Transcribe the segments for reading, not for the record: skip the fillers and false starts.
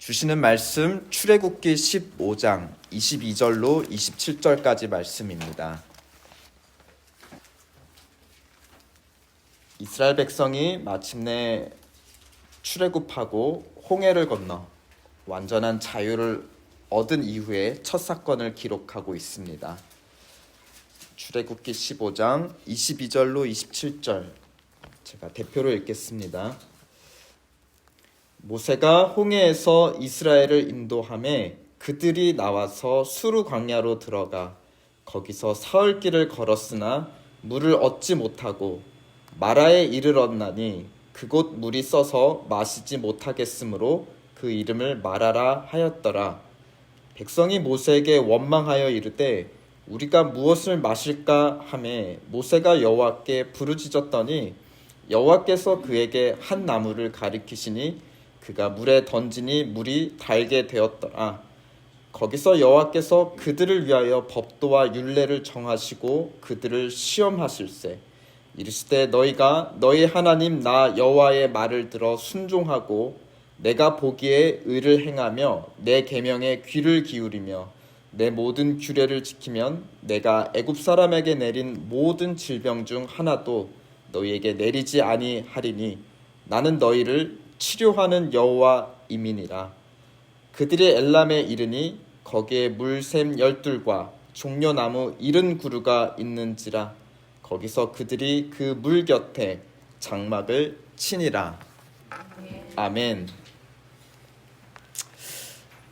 주시는 말씀 출애굽기 15장 22절로 27절까지 말씀입니다. 이스라엘 백성이 마침내 출애굽하고 홍해를 건너 완전한 자유를 얻은 이후에 첫 사건을 기록하고 있습니다. 출애굽기 15장 22절로 27절 제가 대표로 읽겠습니다. 모세가 홍해에서 이스라엘을 인도하매 그들이 나와서 수르 광야로 들어가 거기서 사흘 길을 걸었으나 물을 얻지 못하고 마라에 이르렀나니 그곳 물이 써서 마시지 못하겠으므로 그 이름을 마라라 하였더라. 백성이 모세에게 원망하여 이르되 우리가 무엇을 마실까 하매 모세가 여호와께 부르짖었더니 여호와께서 그에게 한 나무를 가리키시니 그가 물에 던지니 물이 달게 되었더라. 거기서 여호와께서 그들을 위하여 법도와 율례를 정하시고 그들을 시험하실세. 이르시되 너희가 너희 하나님 나 여호와의 말을 들어 순종하고 내가 보기에 의를 행하며 내 계명에 귀를 기울이며 내 모든 규례를 지키면 내가 애굽 사람에게 내린 모든 질병 중 하나도 너희에게 내리지 아니하리니 나는 너희를 치료하는 여호와임이니라. 그들이 엘람에 이르니 거기에 물샘 12과 종려나무 70그루가 있는지라. 거기서 그들이 그 물 곁에 장막을 치니라. 아멘.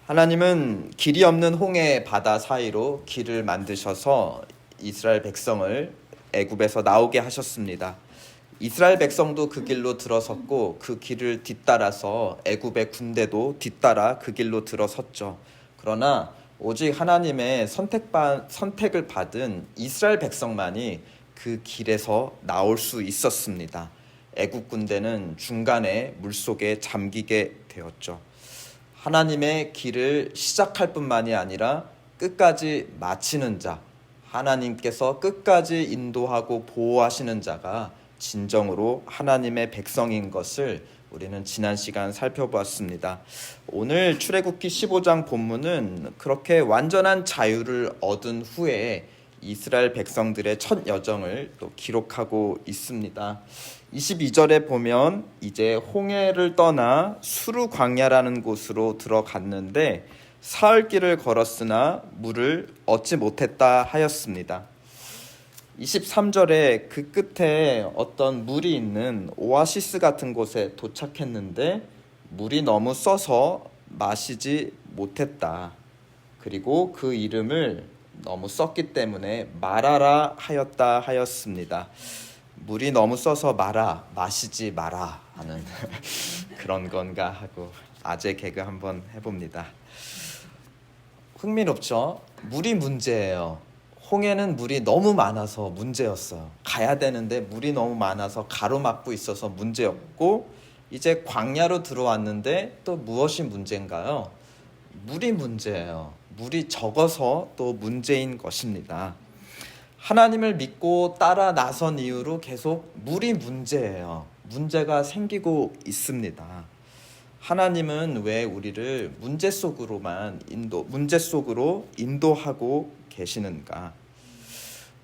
하나님은 길이 없는 홍해 바다 사이로 길을 만드셔서 이스라엘 백성을 애굽에서 나오게 하셨습니다. 이스라엘 백성도 그 길로 들어섰고 그 길을 뒤따라서 애굽의 군대도 뒤따라 그 길로 들어섰죠. 그러나 오직 하나님의 선택을 받은 이스라엘 백성만이 그 길에서 나올 수 있었습니다. 애굽 군대는 중간에 물속에 잠기게 되었죠. 하나님의 길을 시작할 뿐만이 아니라 끝까지 마치는 자, 하나님께서 끝까지 인도하고 보호하시는 자가 진정으로 하나님의 백성인 것을 우리는 지난 시간 살펴보았습니다. 오늘 출애굽기 15장 본문은 그렇게 완전한 자유를 얻은 후에 이스라엘 백성들의 첫 여정을 또 기록하고 있습니다. 22절에 보면 이제 홍해를 떠나 수르 광야라는 곳으로 들어갔는데 사흘 길을 걸었으나 물을 얻지 못했다 하였습니다. 23절에 그 끝에 어떤 물이 있는 오아시스 같은 곳에 도착했는데 물이 너무 써서 마시지 못했다. 그리고 그 이름을 너무 썼기 때문에 마라라 하였다 하였습니다. 물이 너무 써서 마시지 마라 하는 그런 건가 하고 아재 개그 한번 해봅니다. 흥미롭죠? 물이 문제예요. 홍해는 물이 너무 많아서 문제였어요. 가야 되는데 물이 너무 많아서 가로막고 있어서 문제였고, 이제 광야로 들어왔는데 또 무엇이 문제인가요? 물이 문제예요. 물이 적어서 또 문제인 것입니다. 하나님을 믿고 따라 나선 이후로 계속 물이 문제예요. 문제가 생기고 있습니다. 하나님은 왜 우리를 문제 속으로 인도하고 계시는가?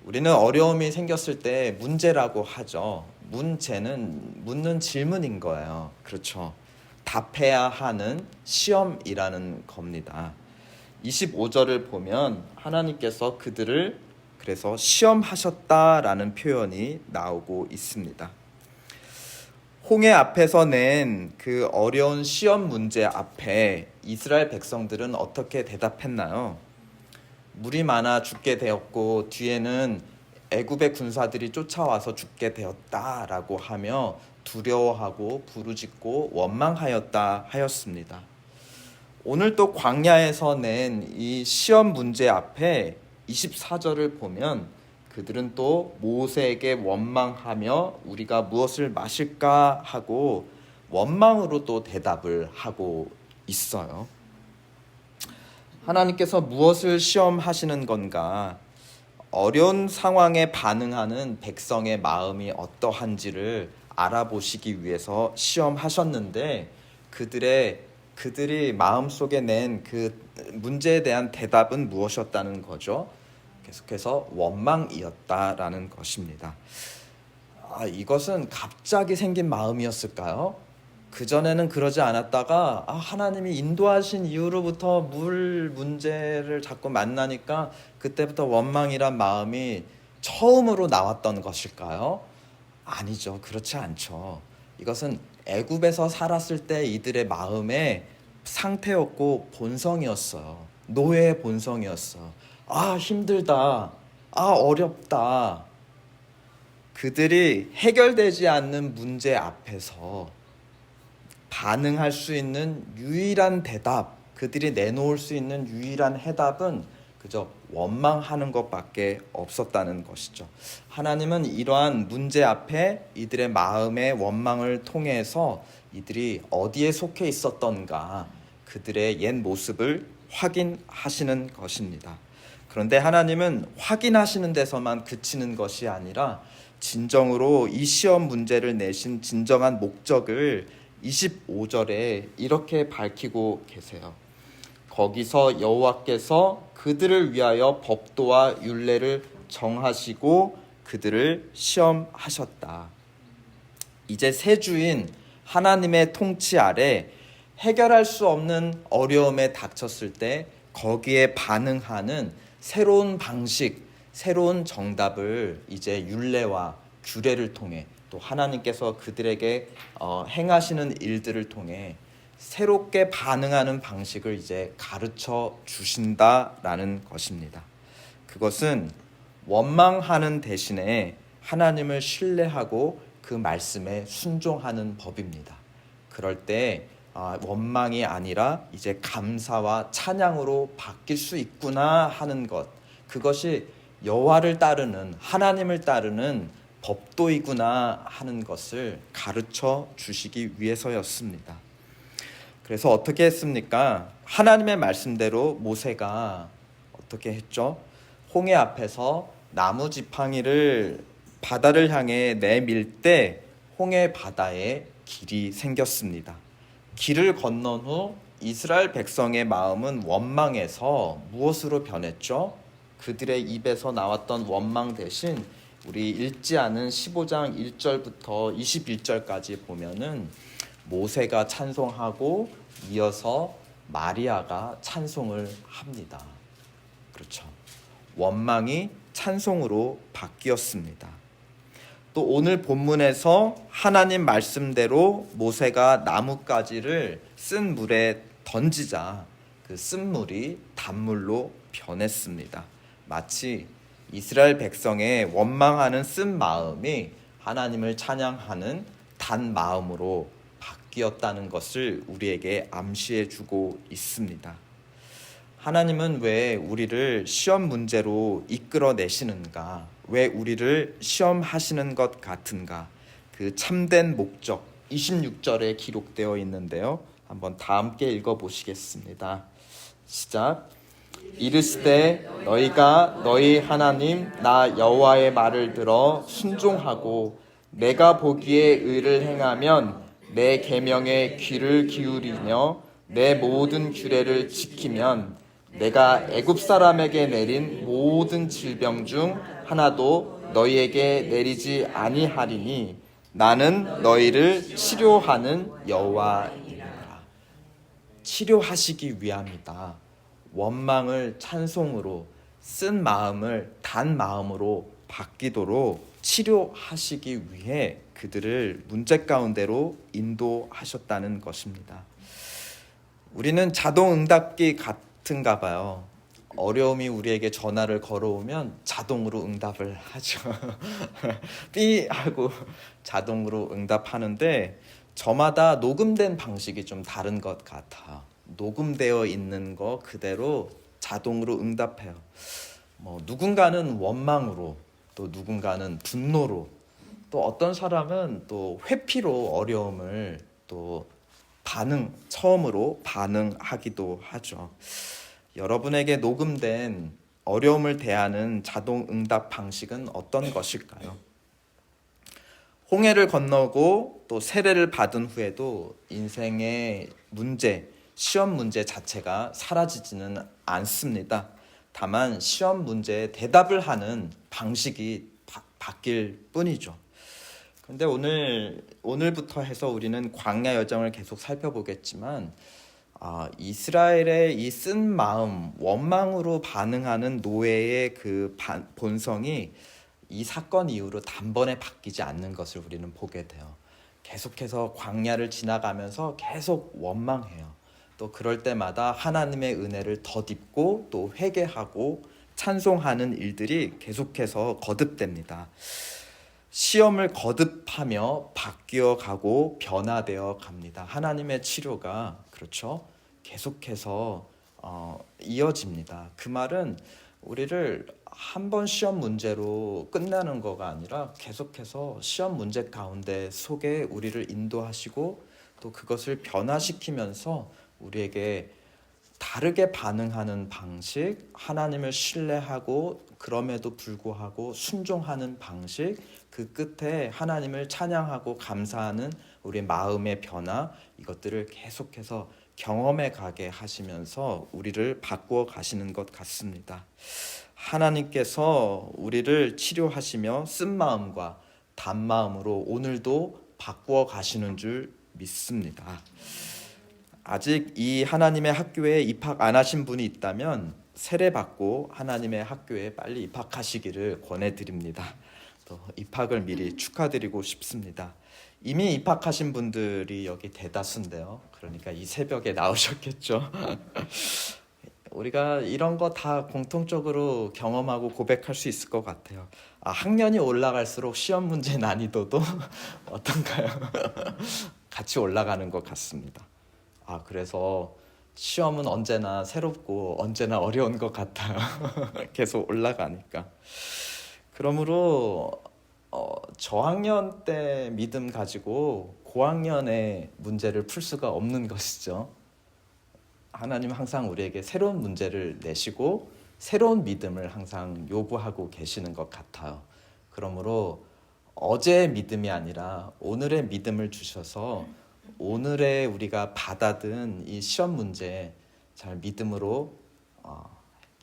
우리는 어려움이 생겼을 때 문제라고 하죠. 문제는 묻는 질문인 거예요. 그렇죠. 답해야 하는 시험이라는 겁니다. 25절을 보면 하나님께서 그들을 그래서 시험하셨다라는 표현이 나오고 있습니다. 홍해 앞에서 낸 그 어려운 시험 문제 앞에 이스라엘 백성들은 어떻게 대답했나요? 물이 많아 죽게 되었고 뒤에는 애굽의 군사들이 쫓아와서 죽게 되었다라고 하며 두려워하고 부르짖고 원망하였다 하였습니다. 오늘 또 광야에서 낸 이 시험 문제 앞에 24절을 보면 그들은 또 모세에게 원망하며 우리가 무엇을 마실까 하고 원망으로 또 대답을 하고 있어요. 하나님께서 무엇을 시험하시는 건가? 어려운 상황에 반응하는 백성의 마음이 어떠한지를 알아보시기 위해서 시험하셨는데 그들의 그들이 마음속에 낸 그 문제에 대한 대답은 무엇이었다는 거죠? 계속해서 원망이었다라는 것입니다. 이것은 갑자기 생긴 마음이었을까요? 그전에는 그러지 않았다가 하나님이 인도하신 이후로부터 물 문제를 자꾸 만나니까 그때부터 원망이란 마음이 처음으로 나왔던 것일까요? 아니죠. 그렇지 않죠. 이것은 애굽에서 살았을 때 이들의 마음의 상태였고 본성이었어요. 노예의 본성이었어. 힘들다. 어렵다. 그들이 해결되지 않는 문제 앞에서 반응할 수 있는 유일한 대답, 그들이 내놓을 수 있는 유일한 해답은 그저 원망하는 것밖에 없었다는 것이죠. 하나님은 이러한 문제 앞에 이들의 마음의 원망을 통해서 이들이 어디에 속해 있었던가 그들의 옛 모습을 확인하시는 것입니다. 그런데 하나님은 확인하시는 데서만 그치는 것이 아니라 진정으로 이 시험 문제를 내신 진정한 목적을 25절에 이렇게 밝히고 계세요. 거기서 여호와께서 그들을 위하여 법도와 율례를 정하시고 그들을 시험하셨다. 이제 새 주인 하나님의 통치 아래 해결할 수 없는 어려움에 닥쳤을 때 거기에 반응하는 새로운 방식, 새로운 정답을 이제 율례와 규례를 통해 또 하나님께서 그들에게 행하시는 일들을 통해 새롭게 반응하는 방식을 이제 가르쳐 주신다라는 것입니다. 그것은 원망하는 대신에 하나님을 신뢰하고 그 말씀에 순종하는 법입니다. 그럴 때 원망이 아니라 이제 감사와 찬양으로 바뀔 수 있구나 하는 것, 그것이 여호와를 따르는, 하나님을 따르는 법도이구나 하는 것을 가르쳐 주시기 위해서였습니다. 그래서 어떻게 했습니까? 하나님의 말씀대로 모세가 어떻게 했죠? 홍해 앞에서 나무 지팡이를 바다를 향해 내밀 때 홍해 바다에 길이 생겼습니다. 길을 건넌 후 이스라엘 백성의 마음은 원망에서 무엇으로 변했죠? 그들의 입에서 나왔던 원망 대신 우리 읽지 않은 15장 1절부터 21절까지 보면은 모세가 찬송하고 이어서 마리아가 찬송을 합니다. 그렇죠. 원망이 찬송으로 바뀌었습니다. 또 오늘 본문에서 하나님 말씀대로 모세가 나뭇가지를 쓴 물에 던지자 그 쓴 물이 단물로 변했습니다. 마치 이스라엘 백성의 원망하는 쓴 마음이 하나님을 찬양하는 단 마음으로 바뀌었다는 것을 우리에게 암시해 주고 있습니다. 하나님은 왜 우리를 시험 문제로 이끌어내시는가? 왜 우리를 시험하시는 것 같은가? 그 참된 목적 26절에 기록되어 있는데요. 한번 다 함께 읽어보시겠습니다. 시작. 이르시되 너희가 너희 하나님 나 여호와의 말을 들어 순종하고 내가 보기에 의를 행하면 내 계명에 귀를 기울이며 내 모든 규례를 지키면 내가 애굽 사람에게 내린 모든 질병 중 하나도 너희에게 내리지 아니하리니 나는 너희를 치료하는 여호와이니라. 치료하시기 위함이다. 원망을 찬송으로, 쓴 마음을 단 마음으로 바뀌도록 치료하시기 위해 그들을 문제 가운데로 인도하셨다는 것입니다. 우리는 자동응답기 같은가 봐요. 어려움이 우리에게 전화를 걸어오면 자동으로 응답을 하죠. 삐 하고 자동으로 응답하는데 저마다 녹음된 방식이 좀 다른 것 같아요. 녹음되어 있는 거 그대로 자동으로 응답해요. 누군가는 원망으로, 또 누군가는 분노로, 또 어떤 사람은 또 회피로 어려움을 또 처음으로 반응하기도 하죠. 여러분에게 녹음된 어려움을 대하는 자동 응답 방식은 어떤 것일까요? 홍해를 건너고 또 세례를 받은 후에도 인생의 문제, 시험 문제 자체가 사라지지는 않습니다. 다만 시험 문제에 대답을 하는 방식이 바뀔 뿐이죠. 그런데 오늘부터 해서 우리는 광야 여정을 계속 살펴보겠지만 이스라엘의 이 쓴 마음, 원망으로 반응하는 노예의 그 본성이 이 사건 이후로 단번에 바뀌지 않는 것을 우리는 보게 돼요. 계속해서 광야를 지나가면서 계속 원망해요. 또 그럴 때마다 하나님의 은혜를 덧입고 또 회개하고 찬송하는 일들이 계속해서 거듭됩니다. 시험을 거듭하며 바뀌어가고 변화되어 갑니다. 하나님의 치료가 그렇죠. 계속해서 이어집니다. 그 말은 우리를 한 번 시험 문제로 끝나는 거가 아니라 계속해서 시험 문제 가운데 속에 우리를 인도하시고 또 그것을 변화시키면서 우리에게 다르게 반응하는 방식, 하나님을 신뢰하고 그럼에도 불구하고 순종하는 방식, 그 끝에 하나님을 찬양하고 감사하는 우리 마음의 변화, 이것들을 계속해서 경험해 가게 하시면서 우리를 바꾸어 가시는 것 같습니다. 하나님께서 우리를 치료하시며 쓴 마음과 단 마음으로 오늘도 바꾸어 가시는 줄 믿습니다. 아직 이 하나님의 학교에 입학 안 하신 분이 있다면 세례받고 하나님의 학교에 빨리 입학하시기를 권해드립니다. 또 입학을 미리 축하드리고 싶습니다. 이미 입학하신 분들이 여기 대다수인데요. 그러니까 이 새벽에 나오셨겠죠. 우리가 이런 거 다 공통적으로 경험하고 고백할 수 있을 것 같아요. 학년이 올라갈수록 시험 문제 난이도도 어떤가요? 같이 올라가는 것 같습니다. 그래서 시험은 언제나 새롭고 언제나 어려운 것 같아요. 계속 올라가니까. 그러므로 저학년 때 믿음 가지고 고학년의 문제를 풀 수가 없는 것이죠. 하나님 항상 우리에게 새로운 문제를 내시고 새로운 믿음을 항상 요구하고 계시는 것 같아요. 그러므로 어제의 믿음이 아니라 오늘의 믿음을 주셔서 오늘의 우리가 받아든 이 시험 문제 잘 믿음으로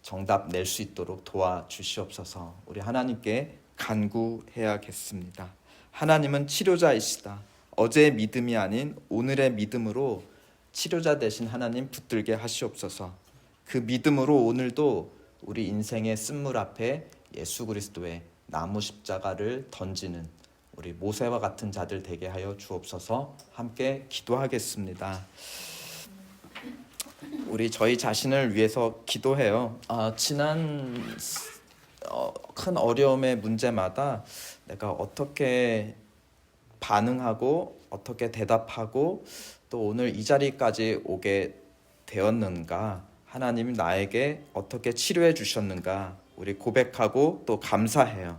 정답 낼 수 있도록 도와주시옵소서. 우리 하나님께 간구해야겠습니다. 하나님은 치료자이시다. 어제의 믿음이 아닌 오늘의 믿음으로 치료자 되신 하나님 붙들게 하시옵소서. 그 믿음으로 오늘도 우리 인생의 쓴물 앞에 예수 그리스도의 나무 십자가를 던지는 우리 모세와 같은 자들 되게 하여 주옵소서. 함께 기도하겠습니다. 우리 저희 자신을 위해서 기도해요. 지난 큰 어려움의 문제마다 내가 어떻게 반응하고 어떻게 대답하고 또 오늘 이 자리까지 오게 되었는가, 하나님이 나에게 어떻게 치료해 주셨는가 우리 고백하고 또 감사해요.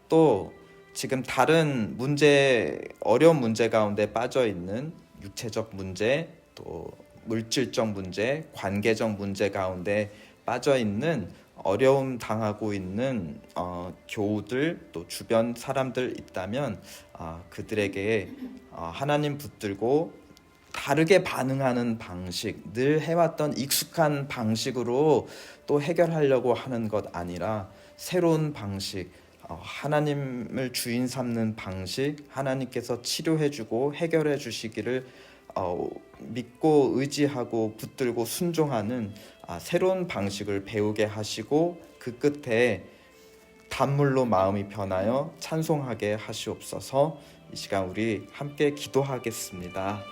또 지금 다른 문제, 어려운 문제 가운데 빠져 있는 육체적 문제, 또 물질적 문제, 관계적 문제 가운데 빠져 있는 어려움 당하고 있는 교우들 또 주변 사람들 있다면 그들에게 하나님 붙들고 다르게 반응하는 방식, 늘 해왔던 익숙한 방식으로 또 해결하려고 하는 것 아니라 새로운 방식, 하나님을 주인 삼는 방식, 하나님께서 치료해주고 해결해 주시기를 믿고 의지하고 붙들고 순종하는 새로운 방식을 배우게 하시고 그 끝에 단물로 마음이 변하여 찬송하게 하시옵소서. 이 시간 우리 함께 기도하겠습니다.